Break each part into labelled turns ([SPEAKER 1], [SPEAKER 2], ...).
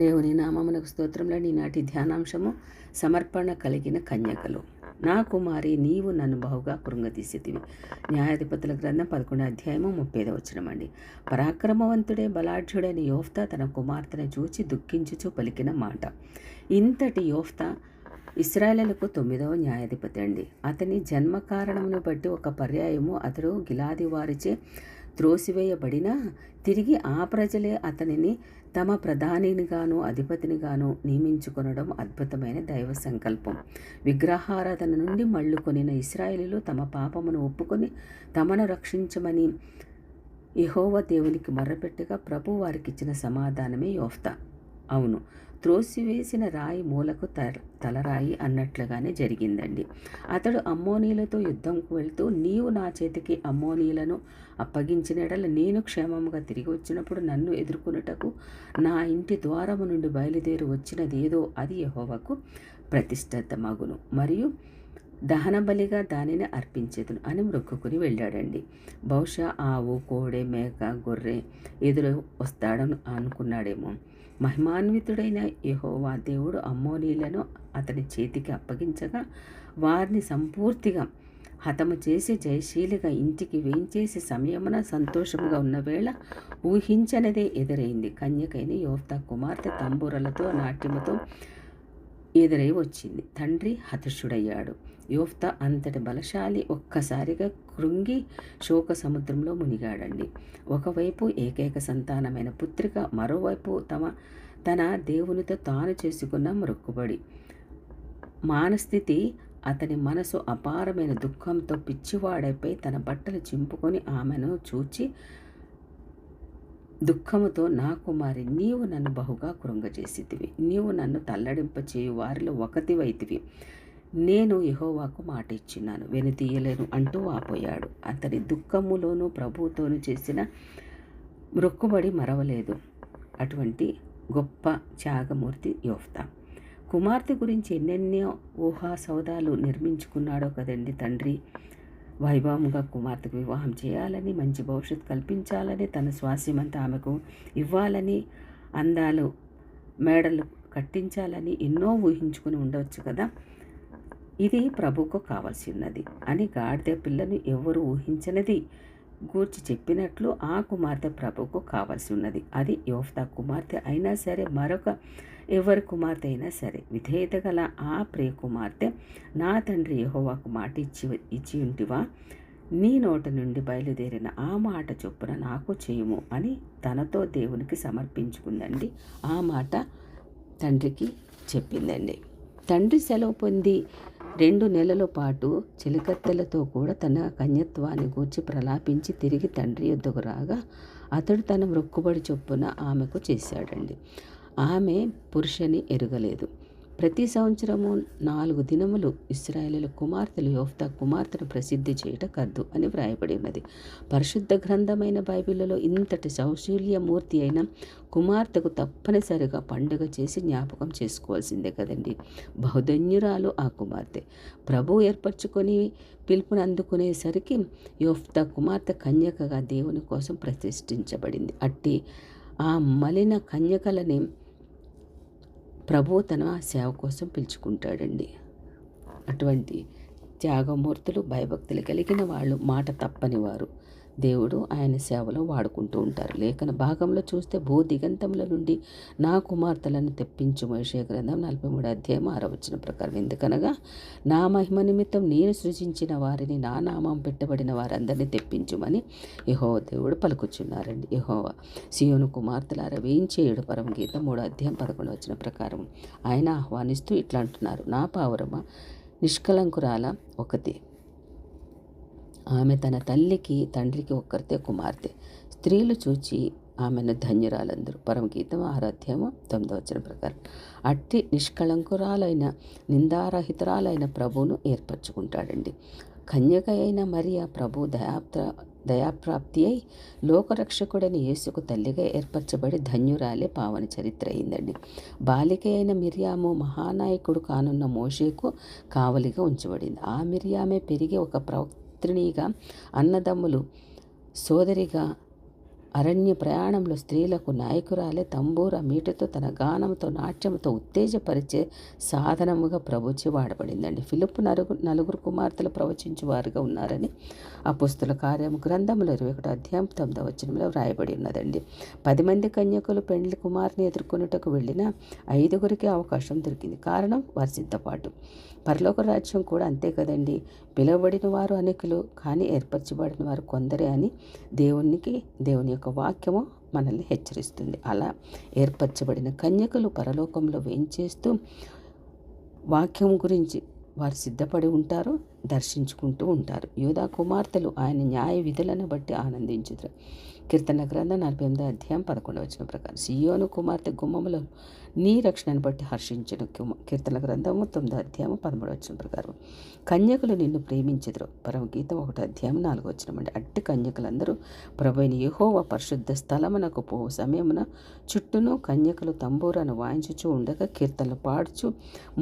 [SPEAKER 1] దేవుని నామమునకు స్తోత్రంలో ఈనాటి ధ్యానాంశము సమర్పణ కలిగిన కన్యకలు. నా కుమారి, నీవు నన్ను బహుగా కృంగతీసితివి. న్యాయాధిపతుల గ్రంథం 11వ అధ్యాయము 30వ వచనమండి. పరాక్రమవంతుడే బలాఢ్యుడైన యోఫ్తా తన కుమార్తెను చూచి దుఃఖించుచు పలికిన మాట. ఇంతటి యోఫ్తా ఇశ్రాయేలుకు 9వ న్యాయాధిపతి అండి. అతని జన్మ కారణమును బట్టి ఒక పర్యాయము అతడు గిలాది వారిచే త్రోసివేయబడినా తిరిగి ఆ ప్రజలే అతనిని తమ ప్రధానినిగాను అధిపతినిగాను నియమించుకొనడం అద్భుతమైన దైవ సంకల్పం. విగ్రహారాధన నుండి మళ్ళుకొనిన ఇశ్రాయేలీయులు తమ పాపమును ఒప్పుకొని తమను రక్షించమని యెహోవా దేవునికి మొర్రపెట్టగా ప్రభు వారికిచ్చిన సమాధానమే యోఫ్తా. అవును, త్రోసివేసిన రాయి మూలకు తలరాయి అన్నట్లుగానే జరిగిందండి. అతడు అమ్మోనీలతో యుద్ధంకు వెళ్తూ, నీవు నా చేతికి అమ్మోనీలను అప్పగించిన ఎడల నేను క్షేమముగా తిరిగి వచ్చినప్పుడు నన్ను ఎదుర్కొనుటకు నా ఇంటి ద్వారము నుండి బయలుదేరి వచ్చినది ఏదో అది యెహోవాకు ప్రతిష్ఠితమగును, మరియు దహన బలిగా దానిని అర్పించేదును అని మొక్కుకుని వెళ్ళాడండి. బహుశా ఆవు, కోడె, మేక, గొర్రె ఎదురు వస్తాడని అనుకున్నాడేమో. మహిమాన్వితుడైన యెహోవా దేవుడు అమ్మోనీలను అతని చేతికి అప్పగించగా వారిని సంపూర్తిగా హతము చేసి జయశీలిగా ఇంటికి వేయించేసి సమయమున సంతోషముగా ఉన్న వేళ ఊహించనిదే ఎదురైంది. కన్యకైన యోఫ్తా కుమార్తె తంబూరలతో నాట్యముతో ఎదురై వచ్చింది. తండ్రి హతశుడయ్యాడు. యోఫ్తా అంతటి బలశాలి ఒక్కసారిగా కృంగి శోక సముద్రంలో మునిగాడండి. ఒకవైపు ఏకైక సంతానమైన పుత్రిక, మరోవైపు తన దేవునితో తాను చేసుకున్న మొక్కుబడి. మానస్థితి అతని మనసు అపారమైన దుఃఖంతో పిచ్చివాడైపోయి తన బట్టలు చింపుకొని ఆమెను చూచి దుఃఖముతో, నా కుమారి, నీవు నన్ను బహుగా కృంగజేసితివి. నీవు నన్ను తల్లడింపచేయు వారిలో ఒకటివైతివి. నేను యెహోవాకు మాట ఇచ్చినాను, వెనుతీయలేను అంటూ వాపోయాడు. అతని దుఃఖములోనూ ప్రభువుతోనూ చేసిన మొక్కుబడి మరవలేదు. అటువంటి గొప్ప త్యాగమూర్తి యోఫ్తా. కుమార్తె గురించి ఎన్నెన్నో ఊహా సౌదాలు నిర్మించుకున్నాడో కదండి తండ్రి. వైభవముగా కుమార్తెకు వివాహం చేయాలని, మంచి భవిష్యత్తు కల్పించాలని, తన స్వాస్యమంతా ఆమెకు ఇవ్వాలని, అందాలు మేడలు కట్టించాలని ఎన్నో ఊహించుకుని ఉండవచ్చు కదా. ఇది ప్రభువుకు కావాల్సి ఉన్నది అని గాడిద పిల్లను ఎవరు ఊహించనిది గూర్చి చెప్పినట్లు ఆ కుమార్తె ప్రభువుకు కావాల్సి ఉన్నది. అది యోఫ్తా కుమార్తె అయినా సరే, మరొక ఎవరి కుమార్తె అయినా సరే, విధేయత గల ఆ ప్రియ కుమార్తె, నా తండ్రి యెహోవాకు మాట ఇచ్చి ఉంటివా, నీ నోట నుండి బయలుదేరిన ఆ మాట చొప్పున నాకు చేయుము అని తనతో దేవునికి సమర్పించుకుందండి. ఆ మాట తండ్రికి చెప్పిందండి. తండ్రి సెలవు పొంది 2 నెలల పాటు చిలకత్తెలతో కూడా తన కన్యత్వాన్ని గూర్చి ప్రలాపించి తిరిగి తండ్రి యొద్దకు రాగా అతడు తన మొక్కుబడి చొప్పున ఆమెకు చేశాడండి. ఆమె పురుషని ఎరుగలేదు. ప్రతి సంవత్సరము 4 దినములు ఇశ్రాయేలీయుల కుమార్తెలు యోఫ్తా కుమార్తెను ప్రసిద్ధి చేయుట కద్దు అని వ్రాయబడి ఉన్నది. పరిశుద్ధ గ్రంథమైన బైబిల్లో ఇంతటి సౌశల్యమూర్తి అయిన కుమార్తెకు తప్పనిసరిగా పండుగ చేసి జ్ఞాపకం చేసుకోవాల్సిందే కదండి. బహుధన్యురాలు ఆ కుమార్తె. ప్రభువు ఏర్పరచుకొని పిలుపుని అందుకునేసరికి యోఫ్తా కుమార్తె కన్యకగా దేవుని కోసం ప్రతిష్ఠించబడింది. అట్టి ఆ మలిన కన్యకలని ప్రభువు తన సేవ కోసం పిలుచుకుంటాడండి. అటువంటి త్యాగమూర్తులు, భయభక్తులు కలిగిన వాళ్ళు, మాట తప్పని వారు దేవుడు ఆయన సేవలో వాడుకుంటూ ఉంటారు. లేఖన భాగంలో చూస్తే, భూ దిగంతముల నుండి నా కుమార్తెలను తెప్పించుము, యెషయా గ్రంథం 43వ అధ్యాయం 6వ వచనం ప్రకారం. ఎందుకనగా నా మహిమ నిమిత్తం నేను సృజించిన వారిని, నా నామం పెట్టబడిన వారందరినీ తెప్పించుమని యెహోవా దేవుడు పలుకుచున్నారండి. యెహోవా సియోను కుమార్తెలారా వేయించేయుడు పరమగీతం 3వ అధ్యాయం 11వ వచనం ప్రకారం ఆయన ఆహ్వానిస్తూ ఇట్లా అంటున్నారు, నా పావురమ నిష్కలంకురాల ఒకతే, ఆమె తన తల్లికి తండ్రికి ఒక్కరితే కుమార్తె, స్త్రీలు చూచి ఆమెను ధన్యురాలందరూ. పరమగీతం 6వ అధ్యాయము 9వ వచనం ప్రకారం. అట్టి నిష్కళంకురాలైన నిందారహితురాలైన ప్రభువును ఏర్పరచుకుంటాడండి. కన్యక అయిన మరియా ప్రభు దయాప్రాప్తి అయి లోకరక్షకుడైన యేసుకు తల్లిగా ఏర్పరచబడి ధన్యురాలే పావని చరిత్ర అయిందండి. బాలిక అయిన మిర్యాము మహానాయకుడు కానున్న మోషేకు కావలిగా ఉంచబడింది. ఆ మిర్యామే పెరిగి ఒక ప్రవక్త్రినిగా, అన్నదమ్ములు సోదరిగా అరణ్య ప్రయాణంలో స్త్రీలకు నాయకురాలే తంబూర మీటతో తన గానంతో నాట్యంతో ఉత్తేజపరిచే సాధనముగా ప్రభుచి వాడబడిందండి. ఫిలిప్పు నలుగురు కుమార్తెలు ప్రవచించువారుగా ఉన్నారని అపోస్తుల కార్యము గ్రంథంలో 21 అధ్యాయం 9వ వచనంలో వ్రాయబడి ఉన్నదండి. 10 మంది కన్యకులు పెండ్లి కుమార్ని ఎదుర్కొనుటకు వెళ్ళిన 5గురికి అవకాశం దొరికింది. కారణం వారి సిద్ధపాటు. పరలోక రాజ్యం కూడా అంతే కదండి. పిలువబడిన వారు అనేకులు, కానీ ఏర్పరచబడిన వారు కొందరే అని దేవుని యొక్క వాక్యము మనల్ని హెచ్చరిస్తుంది. అలా ఏర్పరచబడిన కన్యకలు పరలోకంలో వేంచేస్తూ వాక్యం గురించి వారు సిద్ధపడి ఉంటారు, దర్శించుకుంటూ ఉంటారు. యూదా కుమార్తెలు ఆయన న్యాయ విధులను బట్టి ఆనందించుతారు. కీర్తన గ్రంథం 48వ అధ్యాయం 11వ వచనం ప్రకారం సియోను కుమార్తె గుమ్మములో నీ రక్షణను బట్టి హర్షించను. కీర్తన గ్రంథము 9వ అధ్యాయం 13వ వచనం ప్రకారం కన్యకులు నిన్ను ప్రేమించెదరు. పరమగీతం 1వ అధ్యాయం 4వ వచనం అండి. అట్టి కన్యకులందరూ ప్రభువైన యెహోవా పరిశుద్ధ స్థలమునకు పోవు సమయమున చుట్టూను కన్యకలు తంబూరాను వాయించుచూ ఉండగా కీర్తనలు పాడుచు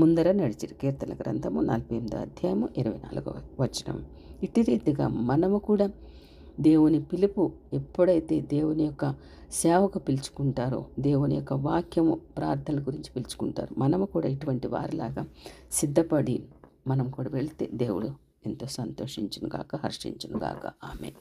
[SPEAKER 1] ముందర నడిచిరు. కీర్తన గ్రంథము 48వ అధ్యాయము 24వ వచనం. ఇట్టి రీతిగా మనము కూడా దేవుని పిలుపు ఎప్పుడైతే దేవుని యొక్క సేవకు పిలుచుకుంటారో, దేవుని యొక్క వాక్యము ప్రార్థనల గురించి పిలుచుకుంటారో, మనము కూడా ఇటువంటి వారిలాగా సిద్ధపడి మనం కూడా వెళ్తే దేవుడు ఎంతో సంతోషించును గాక, హర్షించును గాక. ఆమేన్.